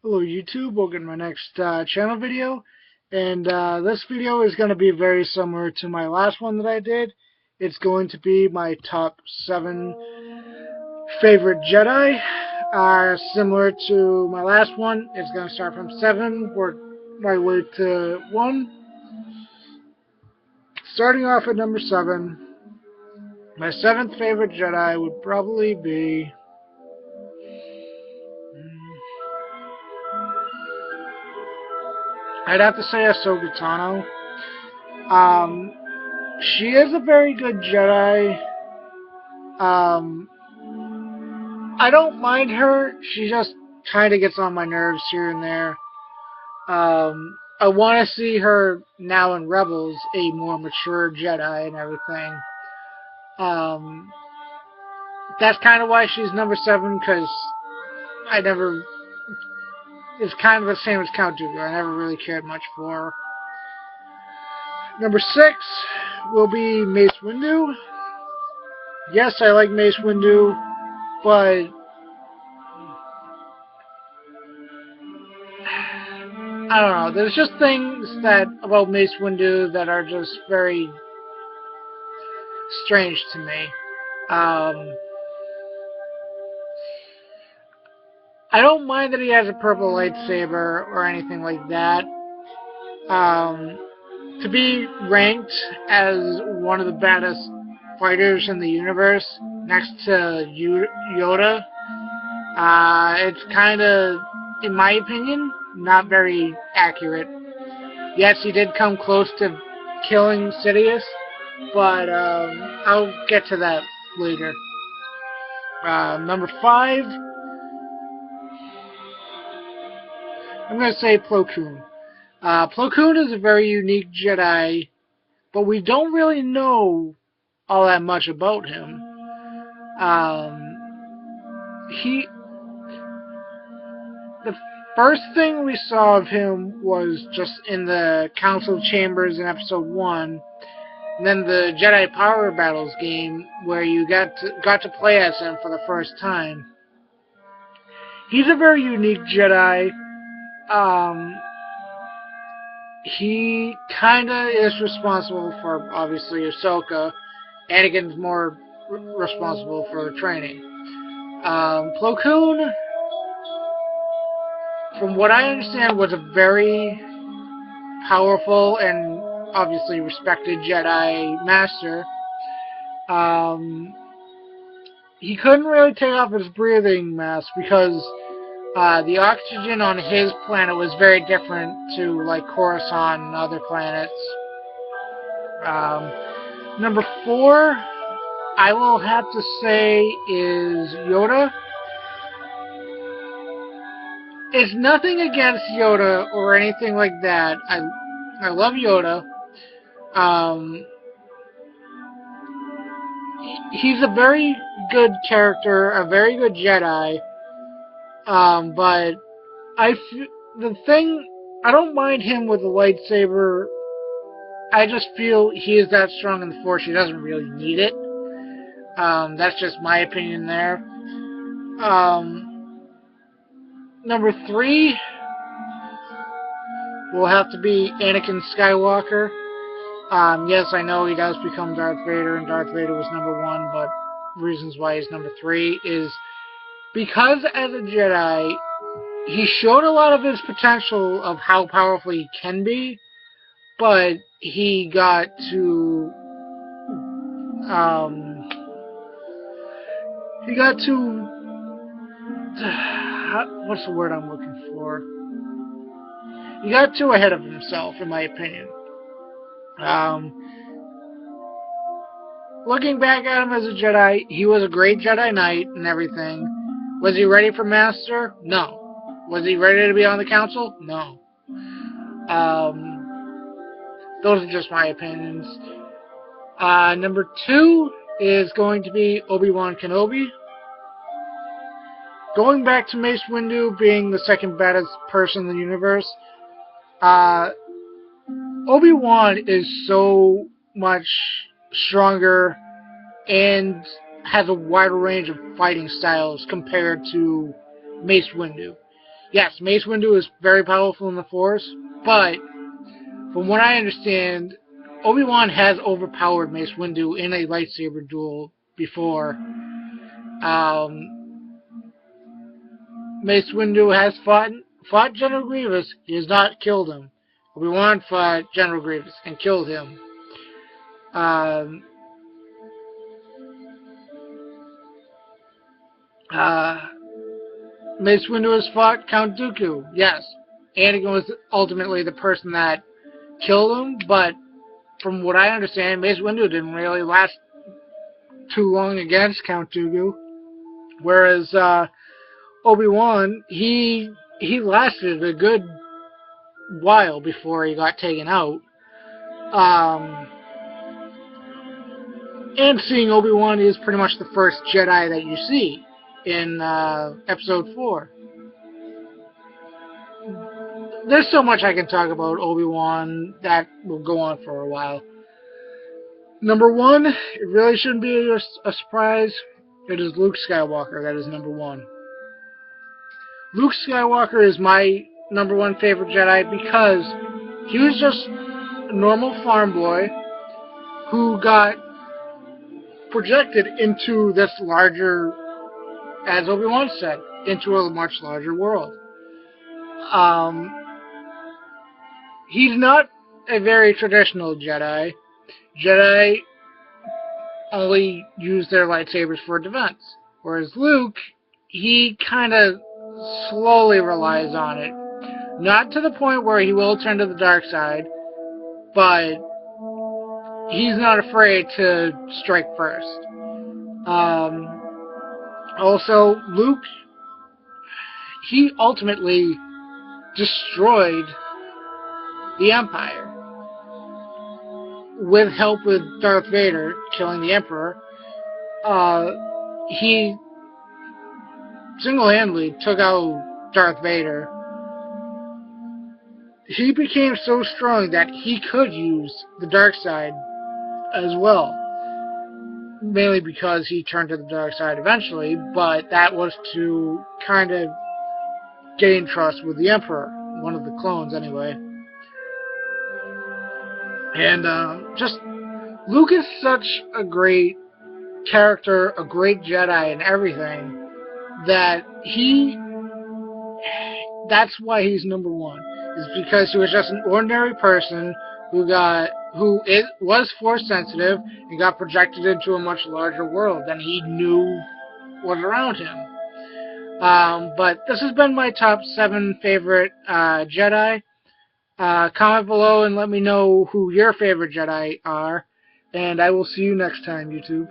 Hello YouTube, welcome to my next channel video, and this video is going to be very similar to my last one that I did. It's going to be my top 7 favorite Jedi. Similar to my last one, it's going to start from 7, work my way to 1. Starting off at number 7, my 7th favorite Jedi would probably be... I'd have to say Ahsoka Tano. She is a very good Jedi. I don't mind her. She just kind of gets on my nerves here and there. I want to see her now in Rebels, a more mature Jedi and everything. That's kind of why she's number 7, because I never... It's kind of the same as Count Dooku. I never really cared much for her. Number 6 will be Mace Windu. Yes, I like Mace Windu, but I don't know. There's just things about Mace Windu that are just very strange to me. I don't mind that he has a purple lightsaber or anything like that. To be ranked as one of the baddest fighters in the universe, next to Yoda, it's kind of, in my opinion, not very accurate. Yes, he did come close to killing Sidious, but I'll get to that later. Number 5, I'm going to say Plo Koon. Plo Koon is a very unique Jedi, but we don't really know all that much about him. The first thing we saw of him was just in the Council Chambers in Episode 1, and then the Jedi Power Battles game, where you got to play as him for the first time. He's a very unique Jedi. He kinda is responsible for, obviously, Ahsoka. Anakin's more responsible for training. Plo Koon, from what I understand, was a very powerful and obviously respected Jedi Master. He couldn't really take off his breathing mask because the oxygen on his planet was very different to, like, Coruscant and other planets. Number 4, I will have to say, is Yoda. It's nothing against Yoda or anything like that. I love Yoda. He's a very good character, a very good Jedi. But I don't mind him with the lightsaber. I just feel he is that strong in the Force, he doesn't really need it. That's just my opinion there. Number 3 will have to be Anakin Skywalker. Yes, I know he does become Darth Vader, and Darth Vader was number 1, but reasons why he's number 3 is because as a Jedi, he showed a lot of his potential of how powerful he can be, but he got to, what's the word I'm looking for? He got too ahead of himself, in my opinion. Looking back at him as a Jedi, he was a great Jedi Knight and everything. Was he ready for Master? No. Was he ready to be on the Council? No. Those are just my opinions. Number 2 is going to be Obi-Wan Kenobi. Going back to Mace Windu being the second baddest person in the universe, Obi-Wan is so much stronger and has a wider range of fighting styles compared to Mace Windu. yes, Mace Windu is very powerful in the Force, but from what I understand, Obi-Wan has overpowered Mace Windu in a lightsaber duel before. Um, Mace Windu has fought General Grievous. He has not killed him. Obi-Wan fought General Grievous and killed him. Um, uh, Mace Windu has fought Count Dooku. Yes, Anakin was ultimately the person that killed him, but from what I understand, Mace Windu didn't really last too long against Count Dooku. Whereas Obi-Wan, he lasted a good while before he got taken out. Um, and seeing Obi-Wan is pretty much the first Jedi that you see in Episode 4. There's so much I can talk about Obi-Wan that will go on for a while. Number 1, it really shouldn't be a surprise. It is Luke Skywalker that is number 1. Luke Skywalker is my number 1 favorite Jedi because he was just a normal farm boy who got projected into this larger, as Obi-Wan said, into a much larger world. He's not a very traditional Jedi. Jedi only use their lightsabers for defense. Whereas Luke, he kind of slowly relies on it. Not to the point where he will turn to the dark side, but he's not afraid to strike first. Also, Luke, he ultimately destroyed the Empire with help with Darth Vader killing the Emperor. He single-handedly took out Darth Vader. He became so strong that he could use the dark side as well. Mainly because he turned to the dark side eventually, but that was to kind of gain trust with the Emperor, one of the clones anyway. And just Luke is such a great character, a great Jedi and everything, that that's why he's number 1. Is because he was just an ordinary person who was Force sensitive and got projected into a much larger world than he knew was around him. But this has been my top 7 favorite Jedi. Comment below and let me know who your favorite Jedi are, and I will see you next time, YouTube.